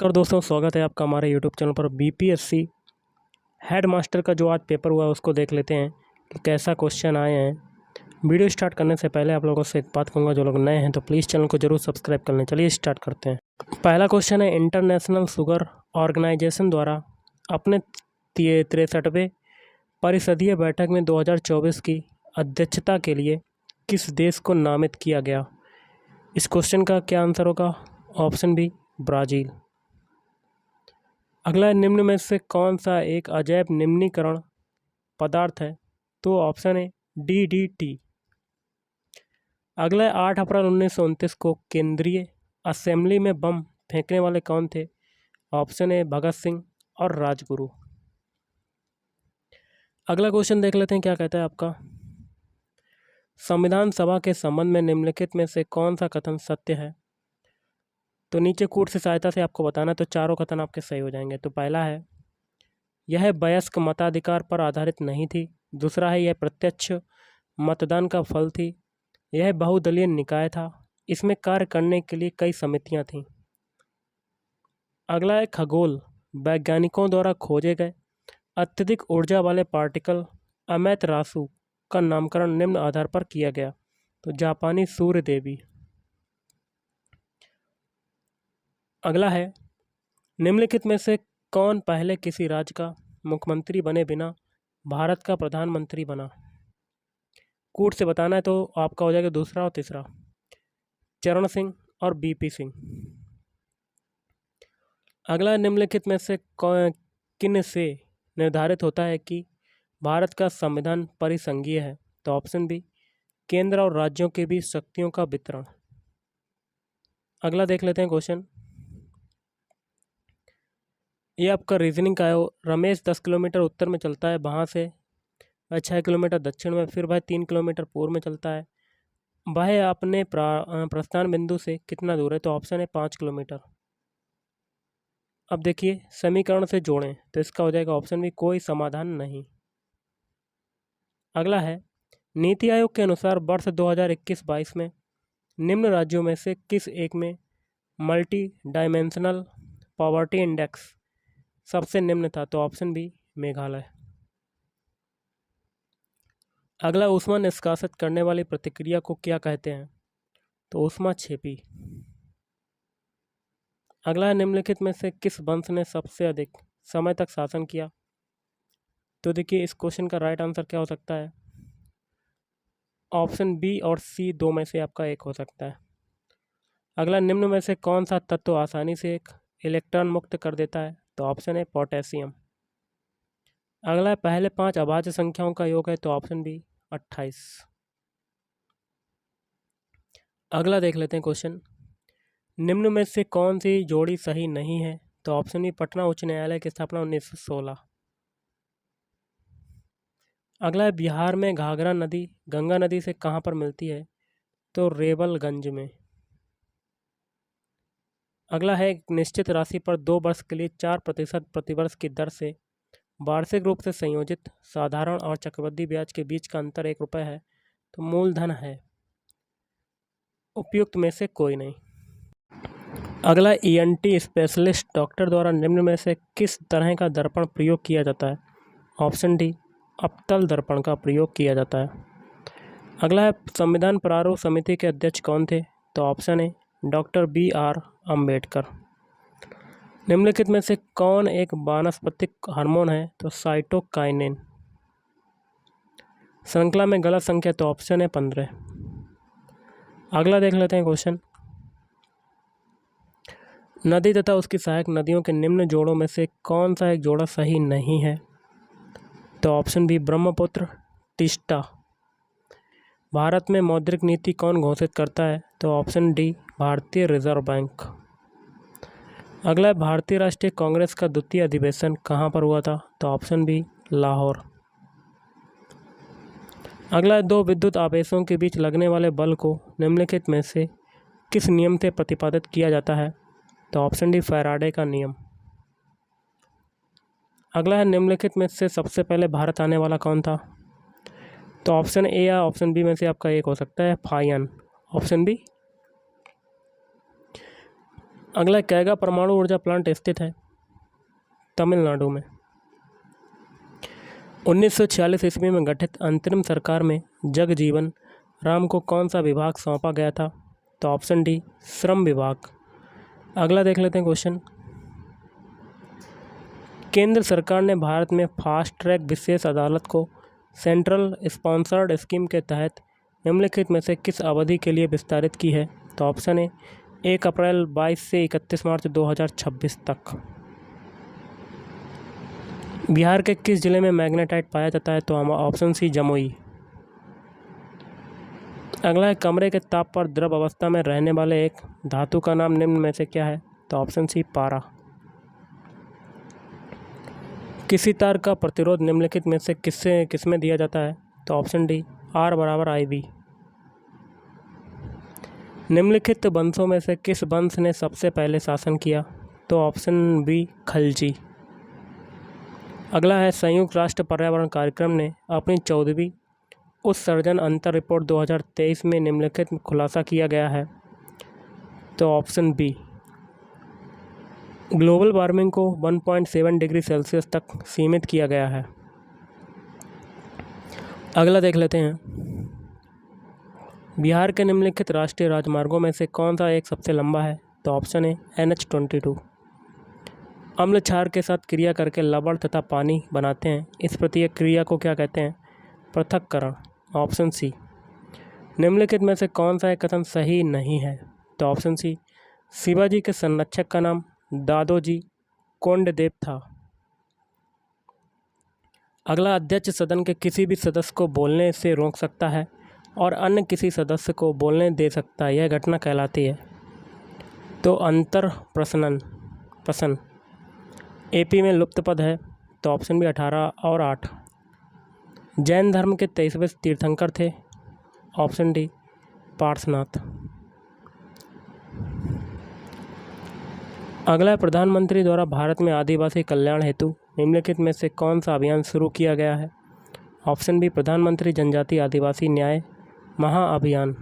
कर दोस्तों, स्वागत है आपका हमारे यूट्यूब चैनल पर। बीपीएससी हेड मास्टर का जो आज पेपर हुआ है उसको देख लेते हैं कि कैसा क्वेश्चन आए हैं। वीडियो स्टार्ट करने से पहले आप लोगों से एक बात कहूँगा, जो लोग नए हैं तो प्लीज़ चैनल को जरूर सब्सक्राइब कर लें। चलिए स्टार्ट करते हैं। पहला क्वेश्चन है, इंटरनेशनल शुगर ऑर्गेनाइजेशन द्वारा अपने 63वें परिषदीय बैठक में 2024 की अध्यक्षता के लिए किस देश को नामित किया गया। इस क्वेश्चन का क्या आंसर होगा? Option B, Brazil. अगला, निम्न में से कौन सा एक अजैव निम्नीकरण पदार्थ है? तो ऑप्शन है DDT। अगला, 8 अप्रैल 1929 को केंद्रीय असेंबली में बम फेंकने वाले कौन थे? ऑप्शन है भगत सिंह और राजगुरु। अगला क्वेश्चन देख लेते हैं क्या कहता है आपका। संविधान सभा के संबंध में निम्नलिखित में से कौन सा कथन सत्य है? तो नीचे कूट से सहायता से आपको बताना, तो चारों कथन आपके सही हो जाएंगे। तो पहला है, यह वयस्क मताधिकार पर आधारित नहीं थी। दूसरा है, यह प्रत्यक्ष मतदान का फल थी। यह बहुदलीय निकाय था। इसमें कार्य करने के लिए कई समितियां थीं। अगला है, खगोल वैज्ञानिकों द्वारा खोजे गए अत्यधिक ऊर्जा वाले पार्टिकल अमैतरासु का नामकरण निम्न आधार पर किया गया। तो जापानी सूर्य देवी। अगला है, निम्नलिखित में से कौन पहले किसी राज्य का मुख्यमंत्री बने बिना भारत का प्रधानमंत्री बना? कूट से बताना है तो आपका हो जाएगा दूसरा और तीसरा, चरण सिंह और बीपी सिंह। अगला, निम्नलिखित में से किन से निर्धारित होता है कि भारत का संविधान परिसंघीय है? तो ऑप्शन बी, केंद्र और राज्यों के बीच शक्तियों का वितरण। अगला देख लेते हैं क्वेश्चन। ये आपका रीजनिंग का है। रमेश 10 किलोमीटर उत्तर में चलता है, वहाँ से वह 6 किलोमीटर दक्षिण में, फिर वह 3 किलोमीटर पूर्व में चलता है। वह अपने प्रस्थान बिंदु से कितना दूर है? तो ऑप्शन है 5 किलोमीटर। अब देखिए, समीकरण से जोड़ें तो इसका हो जाएगा ऑप्शन बी, कोई समाधान नहीं। अगला है, नीति आयोग के अनुसार वर्ष 2021-22 में निम्न राज्यों में से किस एक में मल्टी डायमेंशनल पॉवर्टी इंडेक्स सबसे निम्न था? तो ऑप्शन बी, मेघालय। अगला, ऊष्मा निष्कासित करने वाली प्रतिक्रिया को क्या कहते हैं? तो ऊष्माक्षेपी। अगला, निम्नलिखित में से किस वंश ने सबसे अधिक समय तक शासन किया? तो देखिए, इस क्वेश्चन का राइट आंसर क्या हो सकता है? ऑप्शन बी और सी, दो में से आपका एक हो सकता है। अगला, निम्न में से कौन सा तत्व आसानी से एक इलेक्ट्रॉन मुक्त कर देता है? तो ऑप्शन है पोटेशियम। अगला, पहले 5 अभाज्य संख्याओं का योग है? तो ऑप्शन बी, 28। अगला देख लेते हैं क्वेश्चन। निम्न में से कौन सी जोड़ी सही नहीं है? तो ऑप्शन बी, पटना उच्च न्यायालय की स्थापना 1916। अगला है, बिहार में घाघरा नदी गंगा नदी से कहाँ पर मिलती है? तो रेवलगंज में। अगला है, एक निश्चित राशि पर 2 वर्ष के लिए 4% प्रतिवर्ष की दर से वार्षिक रूप से संयोजित साधारण और चक्रवृद्धि ब्याज के बीच का अंतर 1 रुपये है। तो मूलधन है। उपयुक्त में से कोई नहीं। अगला, ENT स्पेशलिस्ट डॉक्टर द्वारा निम्न में से किस तरह का दर्पण प्रयोग किया जाता है? ऑप्शन डी, अपतल दर्पण का प्रयोग किया जाता है। अगला है, संविधान प्रारूप समिति के अध्यक्ष कौन थे? तो ऑप्शन है डॉक्टर BR अम्बेडकर। निम्नलिखित में से कौन एक वानस्पतिक हार्मोन है? तो साइटोकाइनिन। श्रृंखला में गलत संख्या? तो ऑप्शन है 15। अगला देख लेते हैं क्वेश्चन। नदी तथा उसकी सहायक नदियों के निम्न जोड़ों में से कौन सा एक जोड़ा सही नहीं है? तो ऑप्शन बी, ब्रह्मपुत्र टिस्टा। भारत में मौद्रिक नीति कौन घोषित करता है? तो ऑप्शन डी, भारतीय रिजर्व बैंक। अगला, भारतीय राष्ट्रीय कांग्रेस का द्वितीय अधिवेशन कहाँ पर हुआ था? तो ऑप्शन बी, लाहौर। अगला, 2 विद्युत आवेशों के बीच लगने वाले बल को निम्नलिखित में से किस नियम से प्रतिपादित किया जाता है? तो ऑप्शन डी, फैराडे का नियम। अगला है, निम्नलिखित में से सबसे पहले भारत आने वाला कौन था? तो ऑप्शन ए या ऑप्शन बी में से आपका एक हो सकता है, फायन। Option B. अगला, कैगा परमाणु ऊर्जा प्लांट स्थित है तमिलनाडु में। 1946 ईस्वी में गठित अंतरिम सरकार में जगजीवन राम को कौन सा विभाग सौंपा गया था? तो ऑप्शन डी, श्रम विभाग। अगला देख लेते हैं क्वेश्चन। केंद्र सरकार ने भारत में फास्ट ट्रैक विशेष अदालत को सेंट्रल स्पॉन्सर्ड स्कीम के तहत निम्नलिखित में से किस अवधि के लिए विस्तारित की है? तो ऑप्शन ए, 1 अप्रैल 22 से 31 मार्च 2026 तक। बिहार के किस जिले में मैग्नेटाइट पाया जाता है? तो ऑप्शन सी, जमुई। अगला है, कमरे के ताप पर द्रव अवस्था में रहने वाले एक धातु का नाम निम्न में से क्या है? तो ऑप्शन सी, पारा। किसी तार का प्रतिरोध निम्नलिखित में से किसमें दिया जाता है? तो ऑप्शन डी, R = IB। निम्नलिखित वंशों में से किस वंश ने सबसे पहले शासन किया? तो ऑप्शन बी, खलजी। अगला है, संयुक्त राष्ट्र पर्यावरण कार्यक्रम ने अपनी 14वीं उत्सर्जन अंतर रिपोर्ट 2023 में निम्नलिखित खुलासा किया गया है? तो ऑप्शन बी, ग्लोबल वार्मिंग को 1.7 डिग्री सेल्सियस तक सीमित किया गया है। अगला देख लेते हैं, बिहार के निम्नलिखित राष्ट्रीय राजमार्गों में से कौन सा एक सबसे लंबा है? तो ऑप्शन ए, NH-22। अम्ल क्षार के साथ क्रिया करके लवण तथा पानी बनाते हैं, इस प्रतिक्रिया को क्या कहते हैं? पृथक्करण। Option C. निम्नलिखित में से कौन सा एक कथन सही नहीं है? तो ऑप्शन सी, शिवाजी के संरक्षक का नाम दादोजी कोंडदेव था। अगला, अध्यक्ष सदन के किसी भी सदस्य को बोलने से रोक सकता है और अन्य किसी सदस्य को बोलने दे सकता है, यह घटना कहलाती है? तो अंतर प्रशन। AP में लुप्त पद है? तो ऑप्शन बी, 18 और 8। जैन धर्म के 23वें तीर्थंकर थे? Option D, Parshvanath. अगला, प्रधानमंत्री द्वारा भारत में आदिवासी कल्याण हेतु निम्नलिखित में से कौन सा अभियान शुरू किया गया है? ऑप्शन बी, प्रधानमंत्री जनजाति आदिवासी न्याय महाअभियान।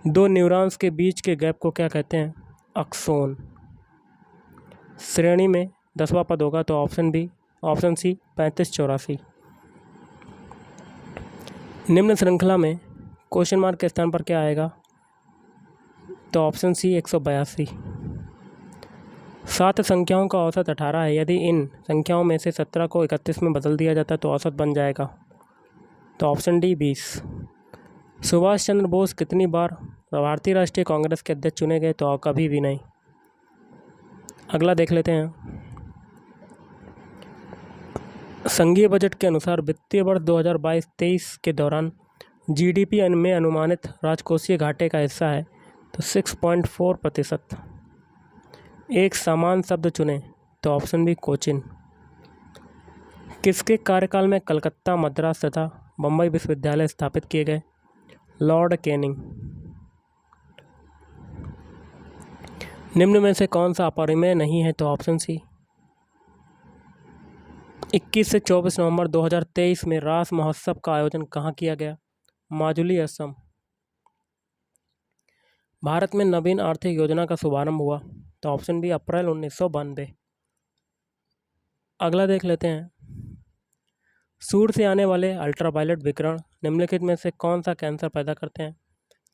2 न्यूरॉन्स के बीच के गैप को क्या कहते हैं? अक्सोन। श्रेणी में 10वां पद होगा? तो ऑप्शन सी, 3584। निम्न श्रृंखला में क्वेश्चन मार्क के स्थान पर क्या आएगा? तो ऑप्शन सी, 182। 7 संख्याओं का औसत 18 है। यदि इन संख्याओं में से 17 को 31 में बदल दिया जाता तो औसत बन जाएगा? तो ऑप्शन डी, 20। सुभाष चंद्र बोस कितनी बार भारतीय राष्ट्रीय कांग्रेस के अध्यक्ष चुने गए? तो कभी भी नहीं। अगला देख लेते हैं, संघीय बजट के अनुसार वित्तीय वर्ष 2022-23 के दौरान GDP में अनुमानित राजकोषीय घाटे का हिस्सा है? तो 6.4%। एक समान शब्द चुने? तो ऑप्शन बी, कोचिन। किसके कार्यकाल में कलकत्ता, मद्रास तथा बम्बई विश्वविद्यालय स्थापित किए गए? Lord Canning. निम्न में से कौन सा अपरिमेय नहीं है? तो ऑप्शन सी। 21 से 24 नवंबर 2023 में रास महोत्सव का आयोजन कहाँ किया गया? माजुली, असम। भारत में नवीन आर्थिक योजना का शुभारंभ हुआ? तो ऑप्शन बी, अप्रैल 1992। अगला देख लेते हैं, सूर्य से आने वाले अल्ट्रावायलेट विकिरण निम्नलिखित में से कौन सा कैंसर पैदा करते हैं?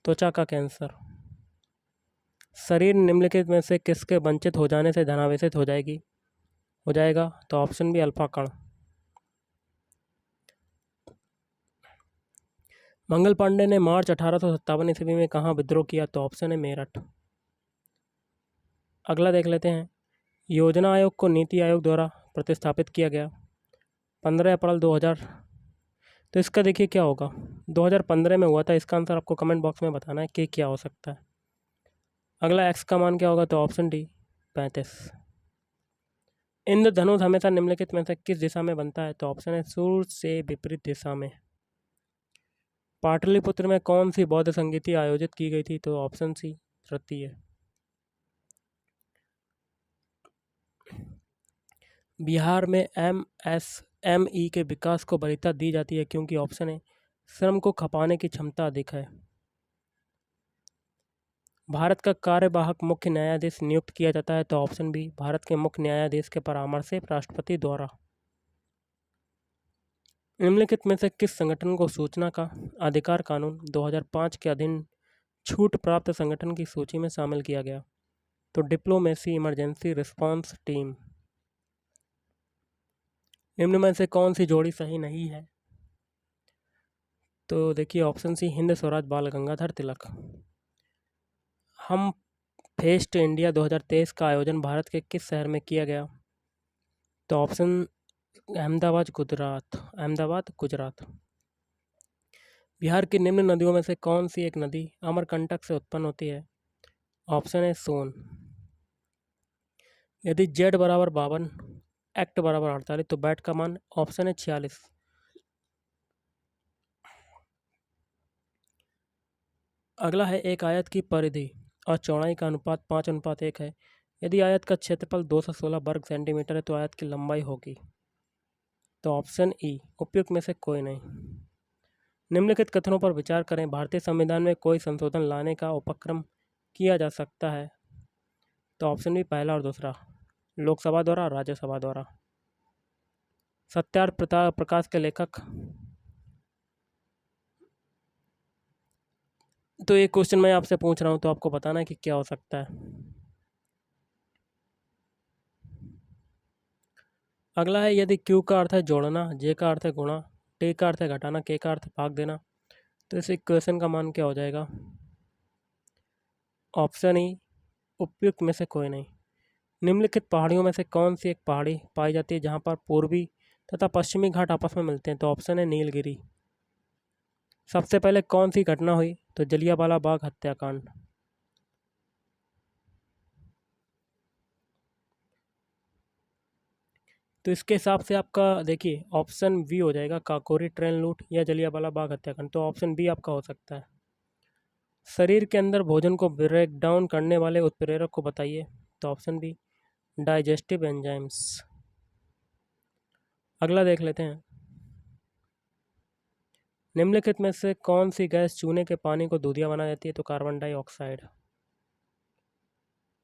त्वचा का कैंसर। शरीर निम्नलिखित में से किसके वंचित हो जाने से धनावेशित हो जाएगा? तो ऑप्शन बी, अल्फा कण। मंगल पांडे ने मार्च 1857 ईस्वी में कहाँ विद्रोह किया? तो ऑप्शन है, मेरठ। अगला देख लेते हैं, योजना आयोग को नीति आयोग द्वारा प्रतिस्थापित किया गया 15 अप्रैल 2000। तो इसका देखिए क्या होगा, 2015 में हुआ था। इसका आंसर आपको कमेंट बॉक्स में बताना है कि क्या हो सकता है। अगला, एक्स का मान क्या होगा? तो ऑप्शन डी, 35। इंद्रधनुष हमेशा निम्नलिखित में से किस दिशा में बनता है? तो ऑप्शन है, सूर्य से विपरीत दिशा में। पाटलिपुत्र में कौन सी बौद्ध संगीति आयोजित की गई थी? तो ऑप्शन सी, तृतीय। बिहार में MSME के विकास को वरीयता दी जाती है क्योंकि ऑप्शन है, श्रम को खपाने की क्षमता अधिक है। भारत का कार्यवाहक मुख्य न्यायाधीश नियुक्त किया जाता है? तो ऑप्शन बी, भारत के मुख्य न्यायाधीश के परामर्श से राष्ट्रपति द्वारा। निम्नलिखित में से किस संगठन को सूचना का अधिकार कानून 2005 के अधीन छूट प्राप्त संगठन की सूची में शामिल किया गया? तो डिप्लोमेसी इमरजेंसी रिस्पांस टीम। निम्न में से कौन सी जोड़ी सही नहीं है? तो देखिए ऑप्शन सी, हिंद स्वराज बाल गंगाधर तिलक। हम फेस्ट इंडिया 2023 का आयोजन भारत के किस शहर में किया गया? तो ऑप्शन अहमदाबाद गुजरात। बिहार की निम्न नदियों में से कौन सी एक नदी अमरकंटक से उत्पन्न होती है? ऑप्शन है सोन। यदि जेड बराबर 52, एक्ट बराबर 48 तो बैट का मान ऑप्शन है 46। अगला है, एक आयत की परिधि और चौड़ाई का अनुपात 5:1 है। यदि आयत का क्षेत्रफल 216 वर्ग सेंटीमीटर है तो आयत की लंबाई होगी। तो ऑप्शन ई, उपयुक्त में से कोई नहीं। निम्नलिखित कथनों पर विचार करें। भारतीय संविधान में कोई संशोधन लाने का उपक्रम किया जा सकता है? तो ऑप्शन बी, पहला और दूसरा, लोकसभा द्वारा और राज्यसभा द्वारा। सत्यार्थ प्रकाश के लेखक। तो ये क्वेश्चन मैं आपसे पूछ रहा हूँ तो आपको बताना है कि क्या हो सकता है। अगला है, यदि क्यू का अर्थ है जोड़ना, जे का अर्थ है गुणा, टी का अर्थ है घटाना, के का अर्थ है भाग देना, तो इस इक्वेशन का मान क्या हो जाएगा? ऑप्शन ई, उपयुक्त में से कोई नहीं। निम्नलिखित पहाड़ियों में से कौन सी एक पहाड़ी पाई जाती है जहाँ पर पूर्वी तथा पश्चिमी घाट आपस में मिलते हैं? तो ऑप्शन है नीलगिरी। सबसे पहले कौन सी घटना हुई? तो जलियांवाला बाग हत्याकांड। तो इसके हिसाब से आपका देखिए ऑप्शन बी हो जाएगा, काकोरी ट्रेन लूट या जलियांवाला बाग हत्याकांड। तो ऑप्शन बी आपका हो सकता है। शरीर के अंदर भोजन को ब्रेक डाउन करने वाले उत्प्रेरक को बताइए? तो ऑप्शन बी, डाइजेस्टिव एंजाइम्स। अगला देख लेते हैं, निम्नलिखित में से कौन सी गैस चूने के पानी को दूधिया बना देती है? तो कार्बन डाइऑक्साइड।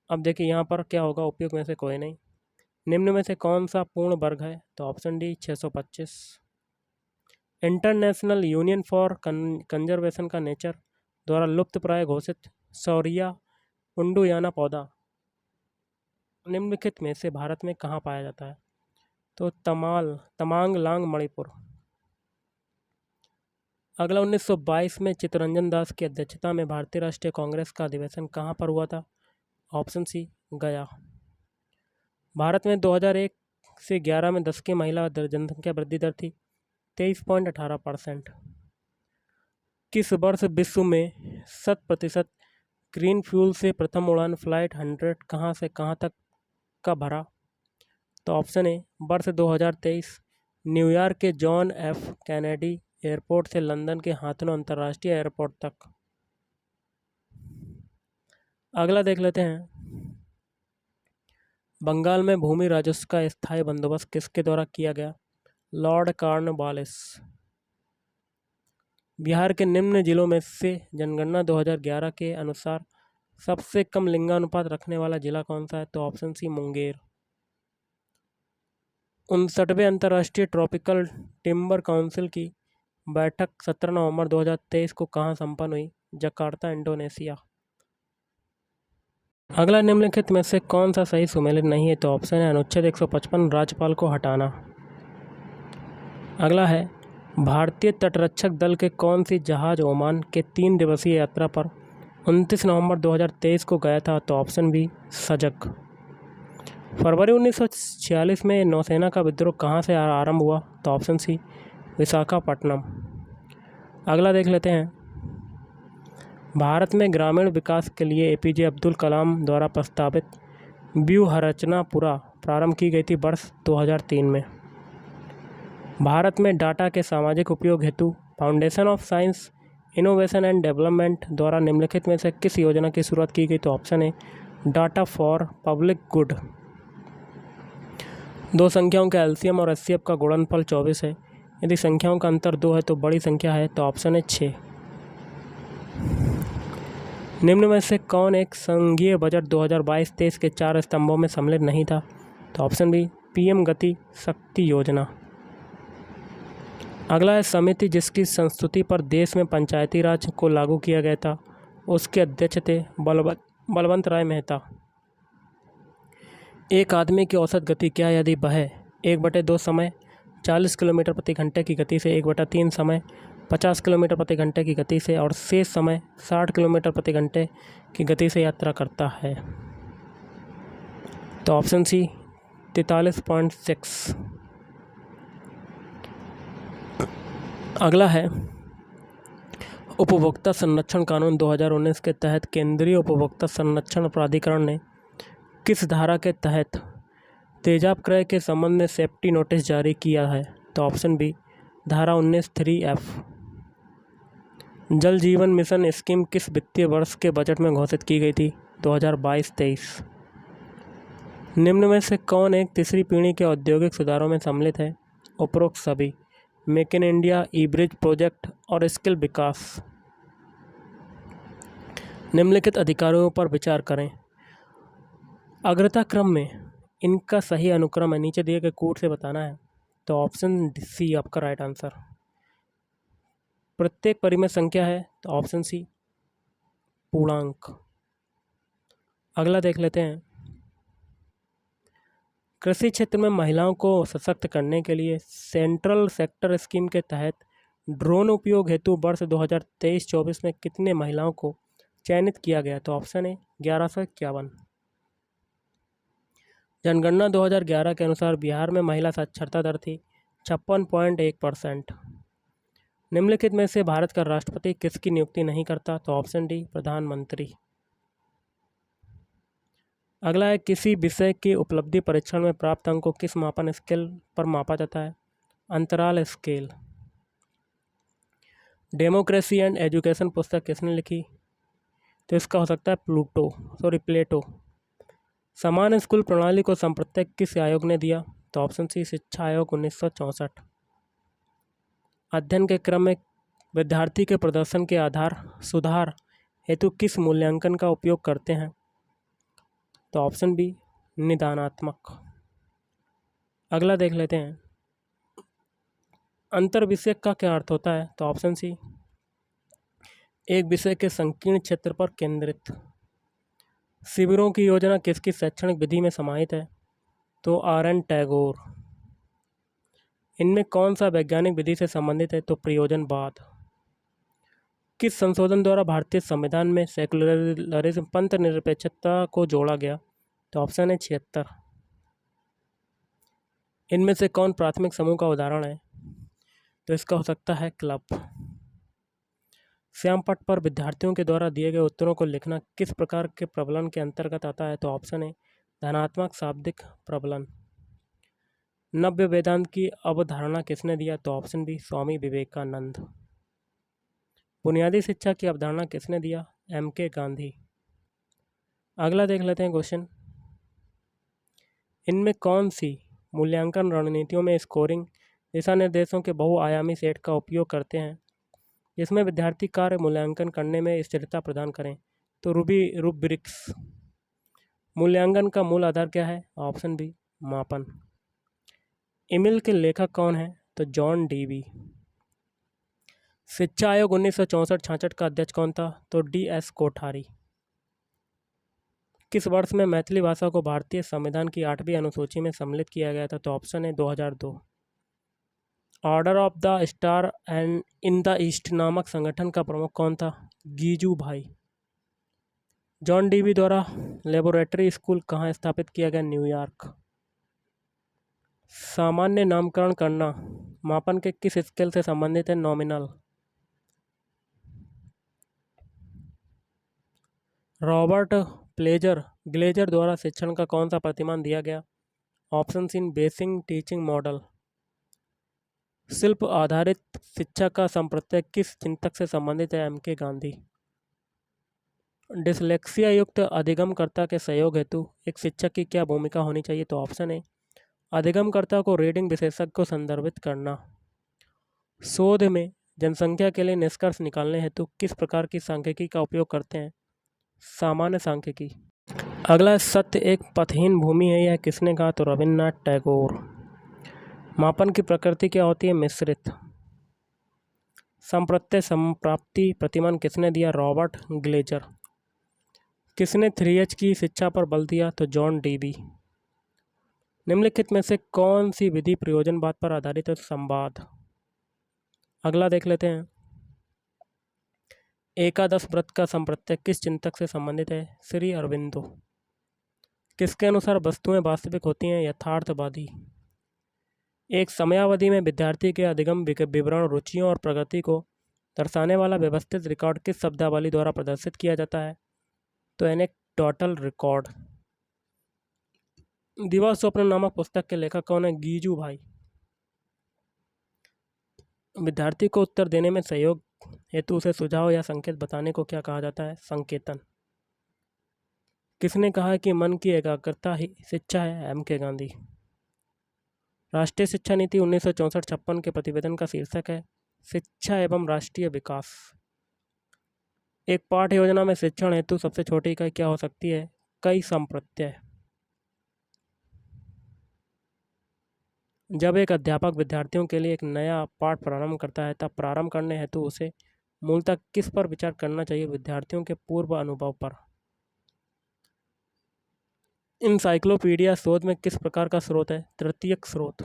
अब देखिए यहाँ पर क्या होगा, उपयुक्त में से कोई नहीं। निम्न में से कौन सा पूर्ण वर्ग है? तो option D, 625। International union for conservation का नेचर द्वारा लुप्त प्राय घोषित सौरिया उंडुयाना पौधा निम्नलिखित में से भारत में कहाँ पाया जाता है? तो तमांग लांग मणिपुर। अगला, 1922 में चित्तरंजन दास की अध्यक्षता में भारतीय राष्ट्रीय कांग्रेस का अधिवेशन कहाँ पर हुआ था? ऑप्शन सी, गया। भारत में 2001 से 11 में 10 की महिला जनसंख्या वृद्धि दर थी 23.18%। किस वर्ष विश्व में 100% ग्रीन फ्यूल से प्रथम उड़ान फ्लाइट 100 कहाँ से कहाँ तक का भरा? तो ऑप्शन ए, वर्ष 2023 न्यूयॉर्क के जॉन एफ कैनेडी एयरपोर्ट से लंदन के हाथनो अंतर्राष्ट्रीय एयरपोर्ट तक। अगला देख लेते हैं, बंगाल में भूमि राजस्व का स्थायी बंदोबस्त किसके द्वारा किया गया? Lord Cornwallis. बिहार के निम्न जिलों में से जनगणना 2011 के अनुसार सबसे कम लिंगानुपात रखने वाला जिला कौन सा है? तो ऑप्शन सी, मुंगेर। 59वें अंतर्राष्ट्रीय ट्रॉपिकल टिम्बर काउंसिल की बैठक 17 नवंबर 2023 को कहाँ संपन्न हुई? Jakarta, Indonesia. अगला, निम्नलिखित में से कौन सा सही सुमेलित नहीं है? तो ऑप्शन है अनुच्छेद 155, राज्यपाल को हटाना। अगला है, भारतीय तटरक्षक दल के कौन सी जहाज ओमान के 3 दिवसीय यात्रा पर 29 नवंबर 2023 को गया था? तो ऑप्शन बी, सजग। फरवरी 1946 में नौसेना का विद्रोह कहाँ से आरंभ हुआ? तो ऑप्शन सी, विशाखापट्टनम। अगला देख लेते हैं, भारत में ग्रामीण विकास के लिए एपीजे अब्दुल कलाम द्वारा प्रस्तावित व्यूहरचना प्रारंभ की गई थी वर्ष 2003 में। भारत में डाटा के सामाजिक उपयोग हेतु foundation of science innovation and development द्वारा निम्नलिखित में से किस योजना की शुरुआत की गई? तो ऑप्शन है डाटा फॉर पब्लिक गुड। दो संख्याओं का एलसीएम और एचसीएफ का गुणनफल 24 है। यदि संख्याओं का अंतर 2 है तो बड़ी संख्या है? तो ऑप्शन है 6। निम्न में से कौन एक संघीय बजट 2022-23 के 4 स्तंभों में सम्मिलित नहीं था? तो ऑप्शन बी पीएम गति शक्ति योजना। अगला है समिति जिसकी संस्तुति पर देश में पंचायती राज को लागू किया गया था, उसके अध्यक्ष थे बलवंत राय मेहता। एक आदमी की औसत गति क्या है यदि वह 1/2 समय 40 किलोमीटर प्रति घंटे की गति से, 1/3 समय 50 किलोमीटर प्रति घंटे की गति से और शेष समय 60 किलोमीटर प्रति घंटे की गति से यात्रा करता है? तो ऑप्शन सी 43.6। अगला है उपभोक्ता संरक्षण कानून 2019 के तहत केंद्रीय उपभोक्ता संरक्षण प्राधिकरण ने किस धारा के तहत तेजाब क्रय के संबंध में सेफ्टी नोटिस जारी किया है? तो ऑप्शन बी धारा 19(3)(f). जल जीवन मिशन स्कीम किस वित्तीय वर्ष के बजट में घोषित की गई थी? 2022-23। निम्न में से कौन एक तीसरी पीढ़ी के औद्योगिक सुधारों में सम्मिलित है? उपरोक्त सभी: make in India, E bridge project और स्किल विकास। निम्नलिखित अधिकारियों पर विचार करें। अग्रता क्रम में इनका सही अनुक्रम है, नीचे दिए गए कोड से बताना है। तो ऑप्शन सी आपका राइट आंसर। प्रत्येक परिमेय संख्या है, तो ऑप्शन सी पूर्णांक। अगला देख लेते हैं। कृषि क्षेत्र में महिलाओं को सशक्त करने के लिए सेंट्रल सेक्टर स्कीम के तहत ड्रोन उपयोग हेतु वर्ष 2023-24 में कितने महिलाओं को चयनित किया गया? तो ऑप्शन है 1151। जनगणना 2011 के अनुसार बिहार में महिला साक्षरता दर थी 56.1%। निम्नलिखित में से भारत का राष्ट्रपति किसकी नियुक्ति नहीं करता? तो ऑप्शन डी प्रधानमंत्री। अगला है किसी विषय की उपलब्धि परीक्षण में प्राप्त अंक को किस मापन स्केल पर मापा जाता है? अंतराल स्केल। डेमोक्रेसी एंड एजुकेशन पुस्तक किसने लिखी? तो इसका हो सकता है प्लेटो। समान स्कूल प्रणाली को संप्रत्यय किस आयोग ने दिया? तो ऑप्शन सी शिक्षा आयोग 1964। अध्ययन के क्रम में विद्यार्थी के प्रदर्शन के आधार सुधार हेतु किस मूल्यांकन का उपयोग करते हैं? तो ऑप्शन बी निदानात्मक। अगला देख लेते हैं। अंतर विषय का क्या अर्थ होता है? तो ऑप्शन सी एक विषय के संकीर्ण क्षेत्र पर केंद्रित। शिविरों की योजना किसकी शैक्षणिक विधि में समाहित है? तो आर.एन. टैगोर। इनमें कौन सा वैज्ञानिक विधि से संबंधित है? तो प्रयोजनवाद। किस संशोधन द्वारा भारतीय संविधान में सेकुलरिज्म पंथ निरपेक्षता को जोड़ा गया? तो ऑप्शन है 76। इनमें से कौन प्राथमिक समूह का उदाहरण है? तो इसका हो सकता है क्लब। श्यामपट्ट पर विद्यार्थियों के द्वारा दिए गए उत्तरों को लिखना किस प्रकार के प्रबलन के अंतर्गत आता है? तो ऑप्शन है धनात्मक शाब्दिक प्रबलन। नव्य वेदांत की अवधारणा किसने दिया? तो ऑप्शन बी स्वामी विवेकानंद। बुनियादी शिक्षा की अवधारणा किसने दिया? M.K. गांधी। अगला देख लेते हैं क्वेश्चन। इनमें कौन सी मूल्यांकन रणनीतियों में स्कोरिंग दिशा निर्देशों के बहुआयामी सेट का उपयोग करते हैं जिसमें विद्यार्थी कार्य मूल्यांकन करने में स्थिरता प्रदान करें? तो रूब्रिक्स। मूल्यांकन का मूल आधार क्या है? ऑप्शन बी मापन। ईमेल के लेखक कौन है? तो जॉन डीवी। शिक्षा आयोग 1964-66 का अध्यक्ष कौन था? तो D.S. कोठारी। किस वर्ष में मैथिली भाषा को भारतीय संविधान की 8वीं अनुसूची में सम्मिलित किया गया था? तो ऑप्शन है 2002। Order of the star and in the east नामक संगठन का प्रमुख कौन था? गीजू भाई। जॉन डीवी द्वारा लेबोरेटरी स्कूल कहाँ स्थापित किया गया? न्यूयॉर्क। सामान्य नामकरण करना मापन के किस स्केल से संबंधित है? नॉमिनल। रॉबर्ट ग्लेजर द्वारा शिक्षण का कौन सा प्रतिमान दिया गया? Option C basic teaching model. शिल्प आधारित शिक्षा का संप्रत्यय किस चिंतक से संबंधित है? M.K. गांधी। डिसलेक्सिया युक्त अधिगमकर्ता के सहयोग हेतु एक शिक्षक की क्या भूमिका होनी चाहिए? तो ऑप्शन है अधिगमकर्ता को रीडिंग विशेषज्ञ को संदर्भित करना। शोध में जनसंख्या के लिए निष्कर्ष निकालने हेतु किस प्रकार की सांख्यिकी का उपयोग करते हैं? सामान्य सांख्यिकी। अगला, सत्य एक पथहीन भूमि है, यह किसने कहा? तो रविन्द्रनाथ टैगोर। मापन की प्रकृति क्या होती है? मिश्रित। संप्रत्यय संप्राप्ति प्रतिमान किसने दिया? Robert Glazer. किसने 3H की शिक्षा पर बल दिया? तो जॉन डीवी। निम्नलिखित में से कौन सी विधि प्रयोजनवाद पर आधारित है? संवाद। अगला देख लेते हैं, एकादश व्रत का संप्रत्यय किस चिंतक से संबंधित है? श्री अरविंदो। किसके अनुसार वस्तुएं वास्तविक होती हैं? यथार्थवादी। एक समयावधि में विद्यार्थी के अधिगम विवरण, रुचियों और प्रगति को दर्शाने वाला व्यवस्थित रिकॉर्ड किस शब्दावली द्वारा प्रदर्शित किया जाता है? तो एनेक्डोटल रिकॉर्ड। दिवा स्वप्न नामक पुस्तक के लेखक कौन है? गीजू भाई। विद्यार्थी को उत्तर देने में सहयोग हेतु उसे सुझाव या संकेत बताने को क्या कहा जाता है? संकेतन। किसने कहा कि मन की एकाग्रता ही शिक्षा है? M.K. गांधी। राष्ट्रीय शिक्षा नीति 1964-56 के प्रतिवेदन का शीर्षक है शिक्षा एवं राष्ट्रीय विकास। एक पाठ योजना में शिक्षण हेतु सबसे छोटी इकाई क्या हो सकती है? कई संप्रत्यय। जब एक अध्यापक विद्यार्थियों के लिए एक नया पाठ प्रारंभ करता है तब प्रारंभ करने हेतु उसे मूलतः किस पर विचार करना चाहिए? विद्यार्थियों के पूर्व अनुभव पर। इंसाइक्लोपीडिया शोध में किस प्रकार का स्रोत है? तृतीयक स्रोत।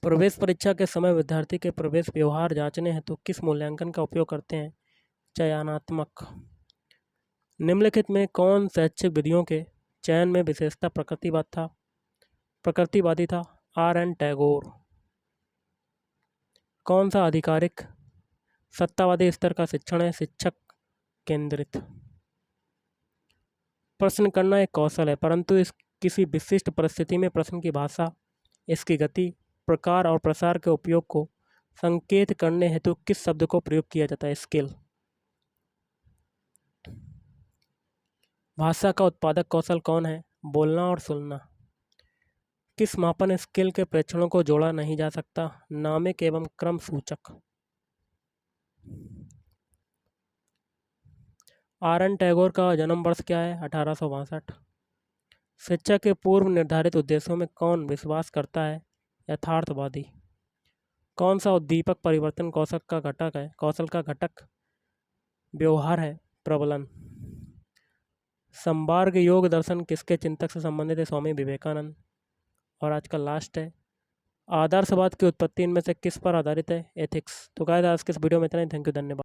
प्रवेश परीक्षा के समय विद्यार्थी के प्रवेश व्यवहार जांचने हेतु किस मूल्यांकन का उपयोग करते हैं? चयनात्मक। निम्नलिखित में कौन शैक्षिक विधियों के चयन में विशेषता प्रकृतिवादी था? R.N. टैगोर। कौन सा आधिकारिक सत्तावादी स्तर का शिक्षण है? शिक्षक केंद्रित। प्रश्न करना एक कौशल है, परंतु इस किसी विशिष्ट परिस्थिति में प्रश्न की भाषा, इसकी गति, प्रकार और प्रसार के उपयोग को संकेत करने हेतु किस शब्द को प्रयोग किया जाता है? स्किल। भाषा का उत्पादक कौशल कौन है? बोलना और सुनना। किस मापन स्केल के प्रेक्षणों को जोड़ा नहीं जा सकता? नामिक एवं क्रम सूचक। R.N. टैगोर का जन्म वर्ष क्या है? 1862। शिक्षा के पूर्व निर्धारित उद्देश्यों में कौन विश्वास करता है? यथार्थवादी। कौन सा उद्दीपक परिवर्तन कौशल का घटक व्यवहार है? प्रबलन। संवर्ग योग दर्शन किसके चिंतक से संबंधित है? स्वामी विवेकानंद। और आज का लास्ट है, आदर्शवाद की उत्पत्ति इनमें से किस पर आधारित है? एथिक्स। तो गाइस आज के इस वीडियो में इतना ही। थैंक यू, धन्यवाद।